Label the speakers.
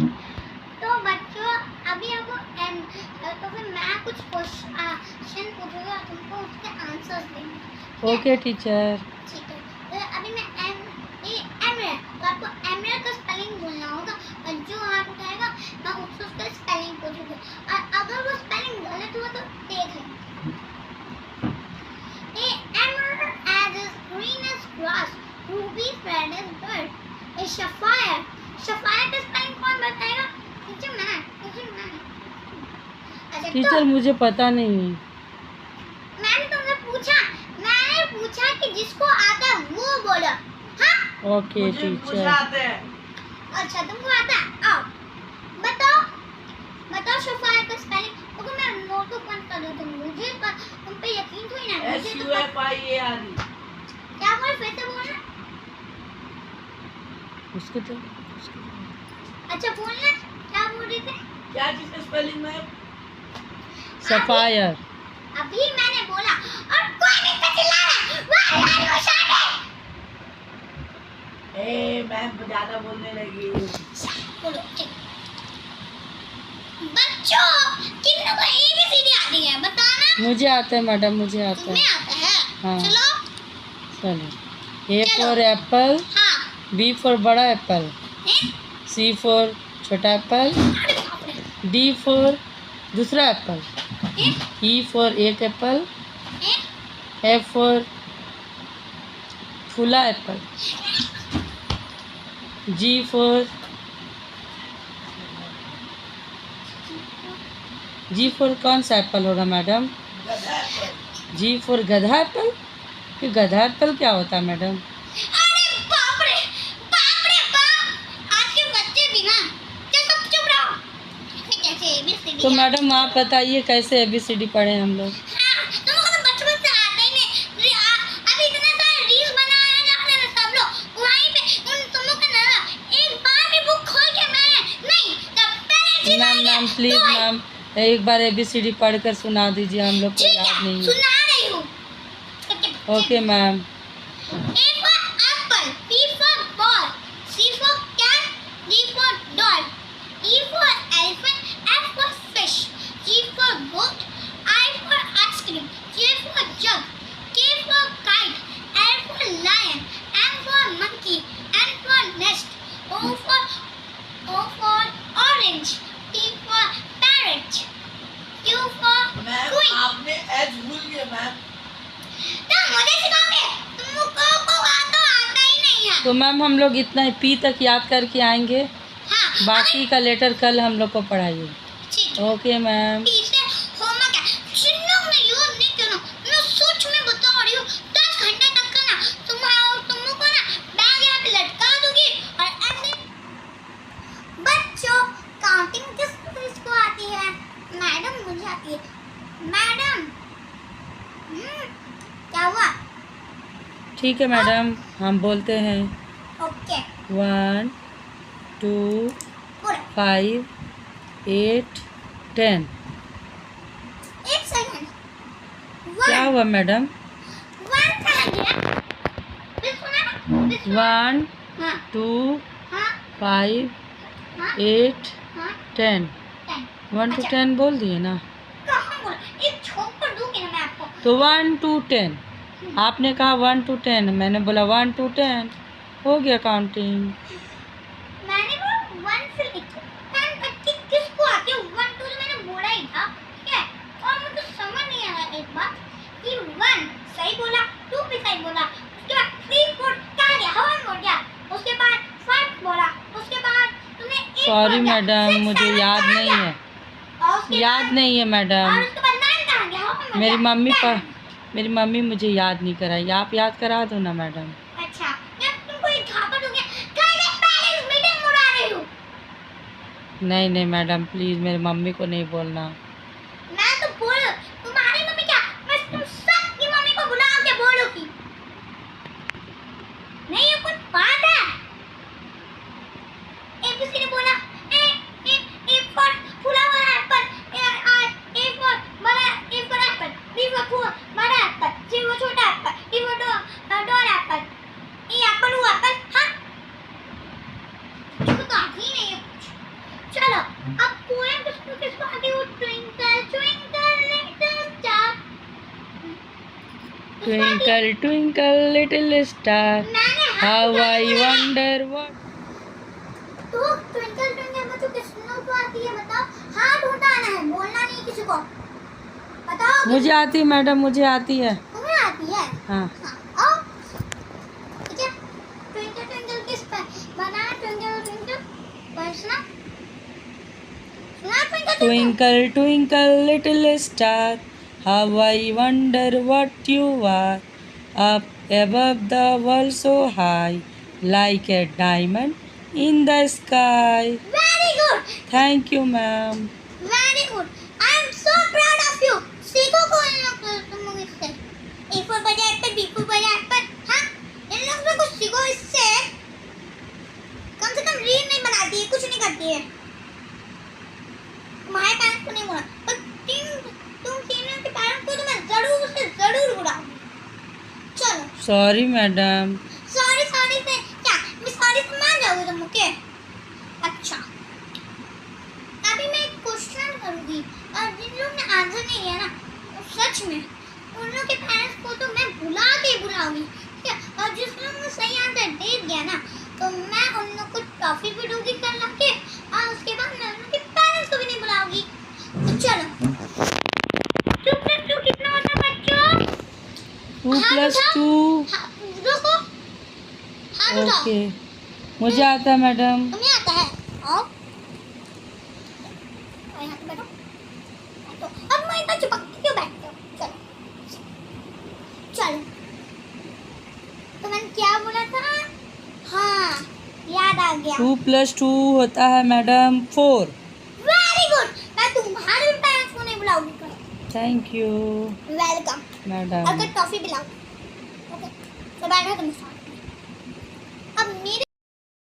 Speaker 1: तो बच्चों अभी आपको तो फिर मैं कुछ क्वेश्चन पूछूंगा, तुमको उसके आंसर्स देंगे।
Speaker 2: Okay teacher.
Speaker 1: ठीक है, तो अभी मैं एमरेट, तो आपको एमरेट का स्पेलिंग बोलना होगा और जो आपको कहेगा मैं उसका स्पेलिंग पूछूंगी, और अगर वो स्पेलिंग गलत हुआ तो देख लें। Emerald as green as grass, ruby red as bird. A sapphire. Sapphire का स्पेलिंग कौन बताएगा? टीचर मैं। अच्छा
Speaker 2: टीचर
Speaker 1: तो
Speaker 2: मुझे पता नहीं है।
Speaker 1: मैंने तुमसे पूछा, मैंने पूछा कि जिसको आता है वो बोलो। हाँ?
Speaker 2: Okay teacher.
Speaker 1: अच्छा तुमको आता है? आओ बताओ सफायर का स्पेलिंग। तो मैं नोटबुक बंद कर दूं तो मुझे तुम पे यकीन थोड़ी ना, मुझे तो
Speaker 3: SUFIARE।
Speaker 1: क्या बोल फिर से बोलना।
Speaker 2: उसके तो
Speaker 1: अच्छा बोलना, क्या बोल रहे थे?
Speaker 3: क्या चीज का स्पेलिंग है?
Speaker 2: सफायर।
Speaker 1: अभी मैंने बोला और कोई नहीं तो चिल्ला रहा है। वाह यार शान है।
Speaker 3: ए मैम ज्यादा बोलने लगी।
Speaker 1: बोलो ठीक। बच्चों किन्नों को ABCD आती है बताना?
Speaker 2: मुझे आता है मैडम, मुझे आता
Speaker 1: तुम्हें
Speaker 2: है।
Speaker 1: आता है?
Speaker 2: हाँ।
Speaker 1: चलो
Speaker 2: चलो। A फॉर एप्पल,
Speaker 1: हाँ।
Speaker 2: B फॉर बड़ा एप्पल,
Speaker 1: हैं?
Speaker 2: C फॉर छोटा एप्पल,
Speaker 1: अरे बाप रे।
Speaker 2: D फॉर दूसरा एप्पल,
Speaker 1: हैं?
Speaker 2: E फॉर एक एप्पल,
Speaker 1: हैं?
Speaker 2: F फॉर फूला एप्पल, G फॉर कौन सा एप्पल होगा मैडम? G फॉर गधा एप्पल। कि गधा एप्पल क्या होता है मैडम?
Speaker 1: अरे बाप रे बाप। आज के बच्चे भी ना, क्या सब चुप रहो। कैसे ABCD?
Speaker 2: तो मैडम आप बताइए कैसे ABCD पढ़े हम लोग?
Speaker 1: हाँ, तुमको तो बचपन से आता ही नहीं। अभी इतना सारा रील्स बनाया जाते हैं सब लोग, वहीं पे उन तुम लोग का ना एक बार भी बुक खोल के मैं नहीं, जब पेरेंट्स
Speaker 2: मैम प्लीज मैम एक बार ABCD पढ़कर सुना दीजिए, हम लोग को
Speaker 1: ठीक
Speaker 2: याद
Speaker 1: है
Speaker 2: नहीं है।
Speaker 1: सुना रही हूँ।
Speaker 2: Okay ma'am.
Speaker 1: A for apple, B for ball, C for cat, D for doll, E for elephant, F for fish, G for goat, I for ice cream, J for jug, K for kite, L for lion, M for monkey, N for nest, O for orange, T for parrot, Q for
Speaker 3: ma'am
Speaker 1: queen.
Speaker 3: आपने H भूल गए ma'am.
Speaker 1: तो मुझे सिखाओगे? तुमको आता ही नहीं है।
Speaker 2: तो मैम हम लोग इतना P तक याद करके आएंगे,
Speaker 1: हाँ,
Speaker 2: बाकी का लेटर कल हम लोग को पढ़ाइए।
Speaker 1: ठीक है।
Speaker 2: Okay ma'am.
Speaker 1: तीसरे होमवर्क है, चिन्हों में यूज नहीं करना। मैं सच में बता रही हूँ, 10 घंटे तक का ना तुमको ना बैग यहाँ पे लटका दूंगी और ऐसे। बच्चों काउंटिंग किसको आती है? मैडम मुझे आती है। मैडम क्या हुआ?
Speaker 2: ठीक है मैडम हम बोलते हैं
Speaker 1: ओके
Speaker 2: 1 2
Speaker 1: पूरा
Speaker 2: 5 8 10।
Speaker 1: एक सेकंड।
Speaker 2: क्या हुआ मैडम?
Speaker 1: 1 कहाँ गया? फिर सुना?
Speaker 2: 1
Speaker 1: हाँ
Speaker 2: 2
Speaker 1: हाँ
Speaker 2: 5
Speaker 1: हाँ
Speaker 2: 8
Speaker 1: हाँ
Speaker 2: 10।
Speaker 1: 10।
Speaker 2: 1 to
Speaker 1: अच्छा।
Speaker 2: 10 बोल दिए ना?
Speaker 1: कहाँ बोला? एक छोप कर दूंगी ना मैं आपको।
Speaker 2: तो 1 to 10 आपने कहा 1 to 10, मैंने बोला 1 to 10 हो गया काउंटिंग।
Speaker 1: मैंने वो 1 से लिखा 10 तक की किसको आती है? 1 2 मैंने बोला ही था, ठीक है? और मुझे समझ नहीं आया एक बात कि 1 सही बोला, 2 भी सही बोला, उसके बाद 3 4 कहाँ गया? हवा में उड़ गया। उसके बाद 5 बोला, उसके बाद तुमने 8
Speaker 2: सॉरी
Speaker 1: बोल दिया,
Speaker 2: मैडम
Speaker 1: 6
Speaker 2: मुझे
Speaker 1: 7
Speaker 2: याद
Speaker 1: कहाँ
Speaker 2: नहीं
Speaker 1: गया?
Speaker 2: है,
Speaker 1: और उसके
Speaker 2: याद
Speaker 1: बाद
Speaker 2: नहीं है
Speaker 1: और
Speaker 2: मैडम।
Speaker 1: उसके बाद 9 कहाँ गया? हवा में उड़
Speaker 2: मेरी
Speaker 1: गया।
Speaker 2: मम्मी
Speaker 1: 10।
Speaker 2: मेरी मम्मी मुझे याद नहीं कराई, आप याद करा दो ना मैडम।
Speaker 1: अच्छा जब तुमको एक झापड़ हो गया, कल मैं पेरेंट्स मीटिंग बुला रही हूँ।
Speaker 2: नहीं मैडम प्लीज़ मेरी मम्मी को नहीं बोलना।
Speaker 1: मैं तो बोल तुम्हारी मम्मी क्या, मैं तुम सबकी मम्मी को बुला के बोलूंगी। नहीं ये कुछ बात है? ABCD बोला। A for फूला वाला एप्पल, A for बड़ा एप्पल, B for बड़ा एप्पल, C for छोटा Apple, D for doll Apple, E Apple हुआ एप्पल। हाँ तुमको तो आती ही नहीं है कुछ।
Speaker 2: Twinkle, twinkle, little star,
Speaker 1: मैंने
Speaker 2: how I wonder what.
Speaker 1: तो ट्विंकल ट्विंकल में तो किसको को आती है बताओ। हाथ उठाना है, बोलना नहीं किसी को। बताओ।
Speaker 2: मुझे आती है मैडम, मुझे आती है।
Speaker 1: तुम्हें आती है?
Speaker 2: हाँ।
Speaker 1: आओ। ठीक है। ट्विंकल ट्विंकल किस पर बना है? ट्विंकल ट्विंकल सुना? सुना twinkle twinkle?
Speaker 2: Twinkle, twinkle, little star, how I wonder what you are. Up above the world so high, like a diamond in the sky.
Speaker 1: Very good.
Speaker 2: Thank you, ma'am.
Speaker 1: Very good. I am so proud of you. सीखो कोई ना कोई तुम लोग इससे। A for बजाय Apple, B for बजाय Apple. हाँ? इन लोग से कुछ सीखो इससे। कम से कम रील नहीं बनाती है, कुछ नहीं करती है। तुम्हारे पेरेंट्स को नहीं बोला, पर तुम तीनों के पेरेंट्स को तो मैं जरूर बुलाऊंगी। चलो।
Speaker 2: Sorry, madam.
Speaker 1: सॉरी सॉरी से क्या? मैं सॉरी से मान जाओगे तुम? ओके। अच्छा। अभी मैं एक क्वेश्चन करूंगी और जिन लोग ने आंसर नहीं दिया ना, सच में उन लोग के पेरेंट्स को तो मैं बुलाऊंगी, ठीक है? और जिस लोग ने सही आंसर दे दिया ना, तो मैं उन लोग को टॉफी भी दूंगी कल लाके, और उसके बाद मैं उन लोग के पेरेंट्स को भी नहीं बुलाऊंगी। तो चलो। 2 + 2 कितना होता है बच्चों?
Speaker 2: 2 + 2.
Speaker 1: रुको। हाथ उठाओ।
Speaker 2: ओके, मुझे आता है मैडम।
Speaker 1: तुम्हें आता है? आओ। यहाँ पे बैठो। तो अब मैं इतना चिपक के क्यों बैठते हो? चलो। चलो। तो मैंने क्या बोला था? हाँ, याद आ गया।
Speaker 2: 2 + 2 होता है मैडम 4.
Speaker 1: Very good. मैं तुम्हारे पेरेंट्स को नहीं बुलाऊंगी कल।
Speaker 2: Thank you
Speaker 1: welcome.
Speaker 2: मैडम.
Speaker 1: अगर टॉफी पिलाओ। ओके। तो बैठो तुम।